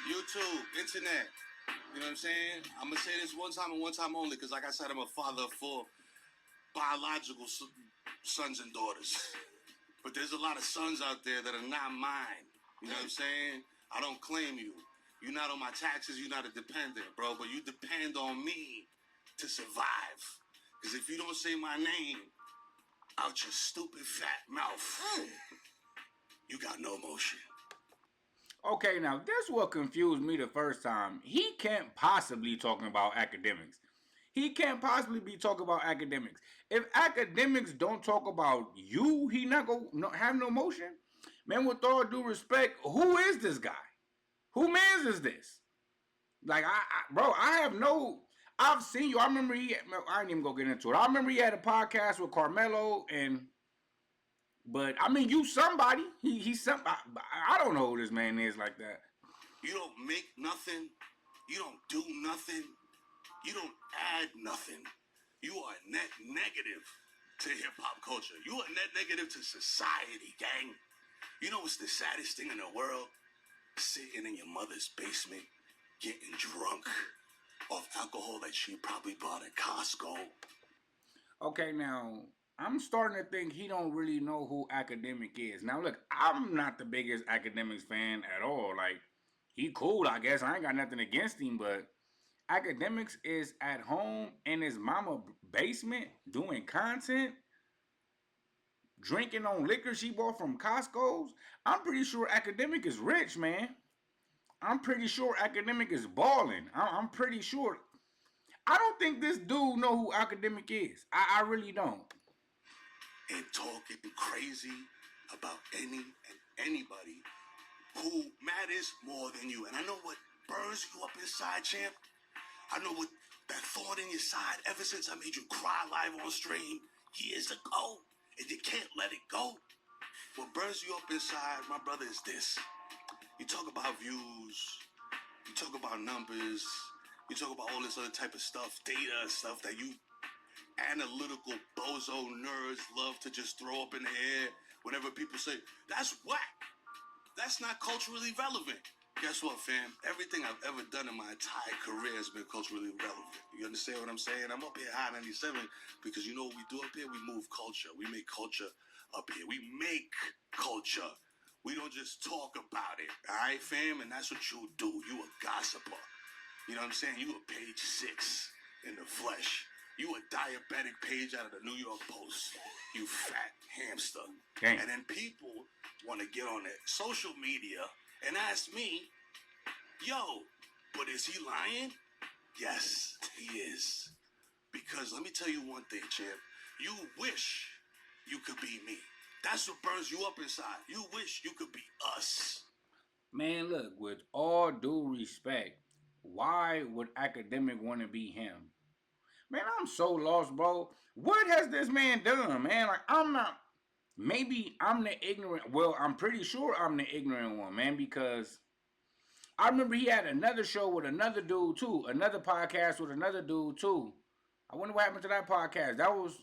YouTube, internet. You know what I'm saying? I'm going to say this one time and one time only because, like I said, I'm a father of 4 biological sons and daughters. But there's a lot of sons out there that are not mine. You know what I'm saying? I don't claim you. You're not on my taxes. You're not a dependent, bro. But you depend on me to survive. Because if you don't say my name out your stupid fat mouth, you got no emotion. Okay, now this what confused me the first time. He can't possibly talking about academics. He can't possibly be talking about academics. If academics don't talk about you, he not gonna have no motion. Man, with all due respect, who is this guy? Who mans is this? Like, bro, I have no. I've seen you. I remember I didn't even go get into it. I remember he had a podcast with Carmelo and. But I mean, you somebody. He's somebody. I don't know who this man is like that. You don't make nothing. You don't do nothing. You don't add nothing. You are net negative to hip hop culture. You are net negative to society, gang. You know what's the saddest thing in the world? Sitting in your mother's basement, getting drunk off alcohol that she probably bought at Costco. Okay, now I'm starting to think he don't really know who Academic is. Now look, I'm not the biggest Academics fan at all. Like, he cool, I guess. I ain't got nothing against him, but Academics is at home in his mama basement doing content, drinking on liquor she bought from Costco's. I'm pretty sure Academic is rich, man. I'm pretty sure Academic is balling. I'm pretty sure. I don't think this dude know who Academic is. I really don't. And talking crazy about anybody who matters more than you. And I know what burns you up inside, champ. I know what that thought in your side ever since I made you cry live on stream years ago. And you can't let it go. What burns you up inside, my brother, is this. You talk about views. You talk about numbers. You talk about all this other type of stuff, data stuff that you analytical bozo nerds love to just throw up in the air whenever people say, that's whack. That's not culturally relevant. Guess what, fam? Everything I've ever done in my entire career has been culturally relevant. You understand what I'm saying? I'm up here high 97 because you know what we do up here? We move culture. We make culture up here. We make culture. We don't just talk about it. All right, fam? And that's what you do. You a gossiper. You know what I'm saying? You a page 6 in the flesh. You a diabetic page out of the New York Post. You fat hamster. Damn. And then people want to get on it. Social media and ask me, yo, but is he lying? Yes, he is. Because let me tell you one thing, champ. You wish you could be me. That's what burns you up inside. You wish you could be us. Man, look, with all due respect, why would Academic want to be him? Man, I'm so lost, bro. What has this man done, man? Like, I'm not. Maybe I'm the ignorant. Well, I'm pretty sure I'm the ignorant one, man, because I remember he had another show with another dude, too. Another podcast with another dude, too. I wonder what happened to that podcast. That was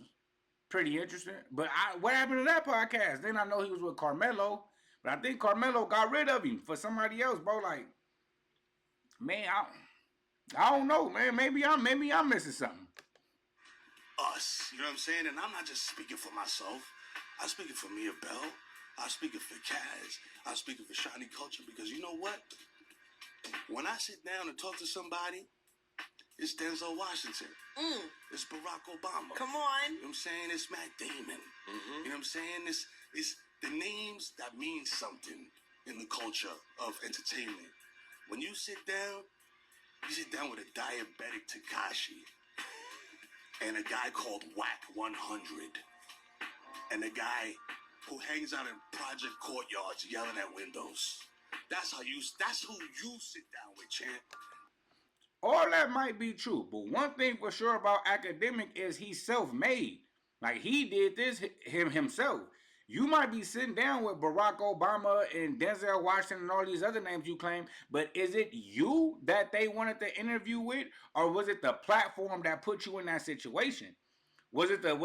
pretty interesting. But what happened to that podcast? Then I know he was with Carmelo. But I think Carmelo got rid of him for somebody else, bro. Like, man, I don't know, man. Maybe I'm missing something. Us. You know what I'm saying? And I'm not just speaking for myself. I'm speaking for Mia Bell. I'm speaking for Kaz. I'm speaking for Shiny Culture because you know what? When I sit down and talk to somebody, it's Denzel Washington. It's Barack Obama. Come on. You know what I'm saying? It's Matt Damon. You know what I'm saying? It's the names that mean something in the culture of entertainment. When you sit down with a diabetic Tekashi and a guy called Whack 100 and a guy who hangs out in project courtyards yelling at windows. That's who you sit down with, champ. All that might be true, but one thing for sure about Academic is he's self-made. Like, he did this himself. You might be sitting down with Barack Obama and Denzel Washington and all these other names you claim, but is it you that they wanted to interview with, or was it the platform that put you in that situation? Was it the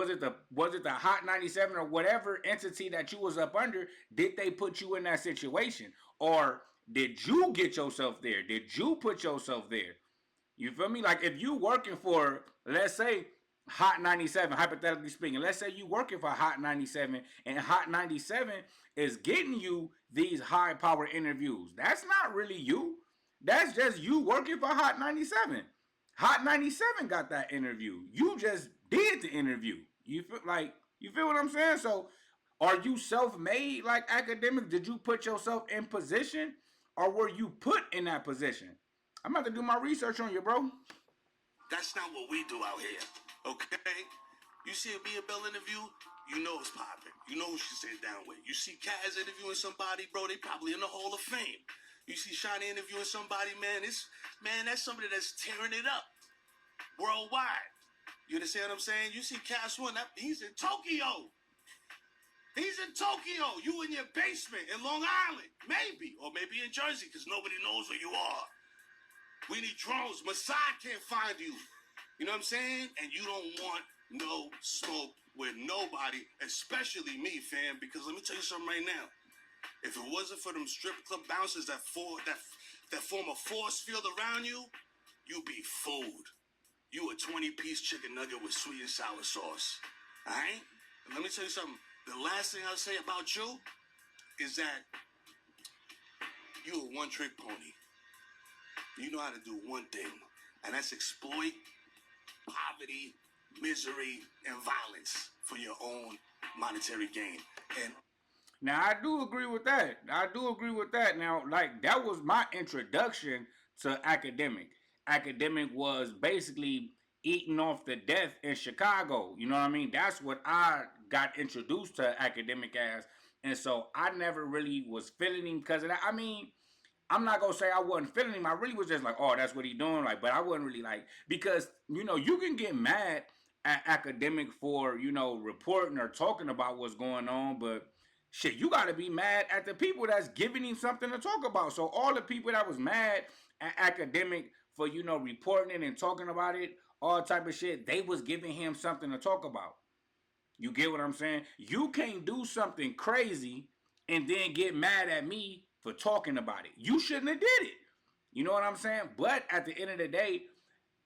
Hot 97 or whatever entity that you was up under? Did they put you in that situation, or Did you get yourself there? Did you put yourself there? You feel me? Like if you working for, let's say, Hot 97, hypothetically speaking, let's say you working for Hot 97 and Hot 97 is getting you these high power interviews. That's not really you. That's just you working for Hot 97. Hot 97 got that interview. You just did the interview. You feel what I'm saying? So are you self-made like academic? Did you put yourself in position or were you put in that position? I'm about to do my research on you, bro. That's not what we do out here, okay? You see a Bia Bell interview, you know it's popping. You know who she sit down with. You see Kaz interviewing somebody, bro, they probably in the Hall of Fame. You see Shawnee interviewing somebody, that's somebody that's tearing it up worldwide. You understand what I'm saying? You see Cass One, he's in Tokyo. He's in Tokyo. You in your basement in Long Island. Maybe. Or maybe in Jersey, because nobody knows where you are. We need drones. Mossad can't find you. You know what I'm saying? And you don't want no smoke with nobody, especially me, fam, because let me tell you something right now. If it wasn't for them strip club bouncers that form a force field around you, you'd be food. You a 20-piece chicken nugget with sweet and sour sauce. All right? And let me tell you something. The last thing I'll say about you is that you a one-trick pony. You know how to do one thing, and that's exploit poverty, misery, and violence for your own monetary gain. And now I do agree with that. I do agree with that. Now, like that was my introduction to academic. Academic was basically eating off the death in Chicago. You know what I mean? That's what I got introduced to academic as. And so I never really was feeling him because of that. I mean, I'm not gonna say I wasn't feeling him. I really was just like, oh, that's what he doing. Like, but I wasn't really like because you can get mad at academic for reporting or talking about what's going on, but shit, you gotta be mad at the people that's giving him something to talk about. So all the people that was mad at academic for reporting it and talking about it, all type of shit, they was giving him something to talk about. You get what I'm saying? You can't do something crazy and then get mad at me for talking about it. You shouldn't have did it. You know what I'm saying? But at the end of the day,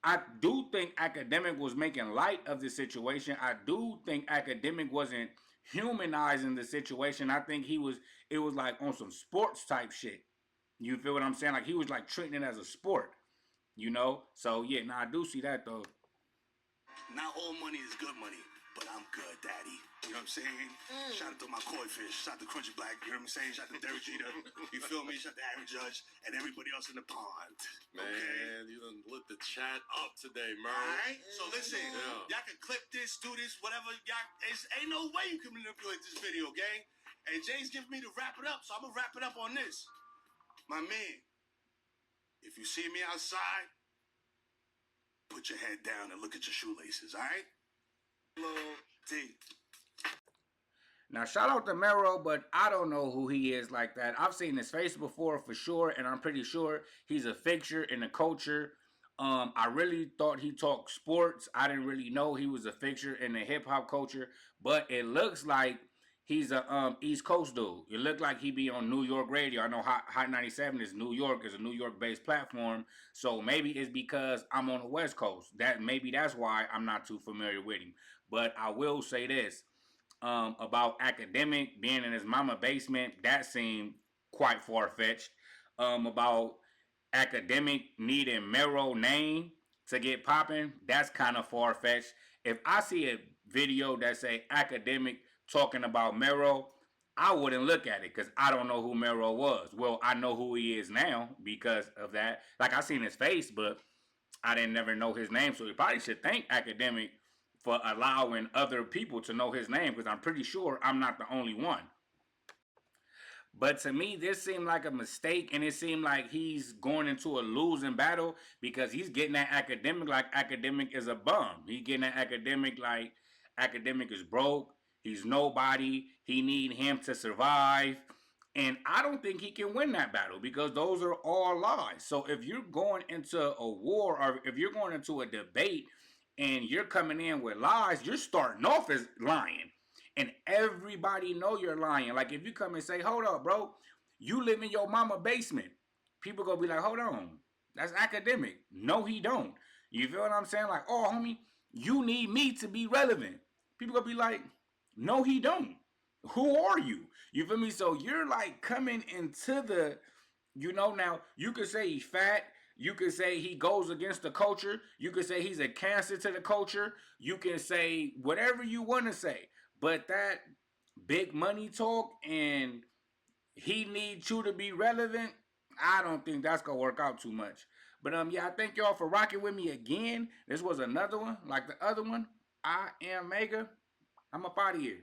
I do think academic was making light of the situation. I do think academic wasn't humanizing the situation. I think it was like on some sports type shit. You feel what I'm saying? Like he was like treating it as a sport. So yeah, now I do see that though. not all money is good money, but I'm good, daddy. You know what I'm saying? Shout out to my koi fish. Shout out to Crunchy Black. You know what I'm saying? Shout out to Derek Jeter. You feel me? Shout out to Aaron Judge and everybody else in the pond. Man, okay? you done lit the chat up today, Mero. All right? So listen, y'all can clip this, do this, whatever. Ain't no way you can manipulate this video, gang. And Jay's giving me to wrap it up, so I'm going to wrap it up on this. My man, if you see me outside, put your head down and look at your shoelaces, all right? Little D. Now, shout out to Mero, but I don't know who he is like that. I've seen his face before for sure, and I'm pretty sure he's a fixture in the culture. I really thought he talked sports. I didn't really know he was a fixture in the hip hop culture, but it looks like he's a East Coast dude. It looked like he be on New York radio. I know Hot 97 is New York, is a New York based platform, so maybe it's because I'm on the West Coast. Maybe that's why I'm not too familiar with him. But I will say this. About academic being in his mama basement, that seemed quite far fetched. About academic needing Mero name to get popping, that's kind of far fetched. If I see a video that say academic talking about Mero, I wouldn't look at it because I don't know who Mero was. Well, I know who he is now because of that. Like I seen his face, but I didn't never know his name. So he probably should thank academic for allowing other people to know his name because I'm pretty sure I'm not the only one. But to me, this seemed like a mistake, and it seemed like he's going into a losing battle because he's getting at academic like academic is a bum. He's getting at academic like academic is broke. He's nobody. He need him to survive. And I don't think he can win that battle because those are all lies. So if you're going into a war or if you're going into a debate and you're coming in with lies, you're starting off as lying. And everybody know you're lying. Like if you come and say, hold up, bro, You live in your mama basement. People gonna be like, hold on, that's academic. No, he don't. You feel what I'm saying? Like, oh, homie, you need me to be relevant. People gonna be like, no, he don't. Who are you? You feel me? So you're like coming into the, now you could say he's fat. You could say he goes against the culture. You could say he's a cancer to the culture. You can say whatever you want to say. But that big money talk and he needs you to be relevant, I don't think that's gonna work out too much. But yeah, I thank y'all for rocking with me again. This was another one, like the other one. I am Mega. I'm up out of here.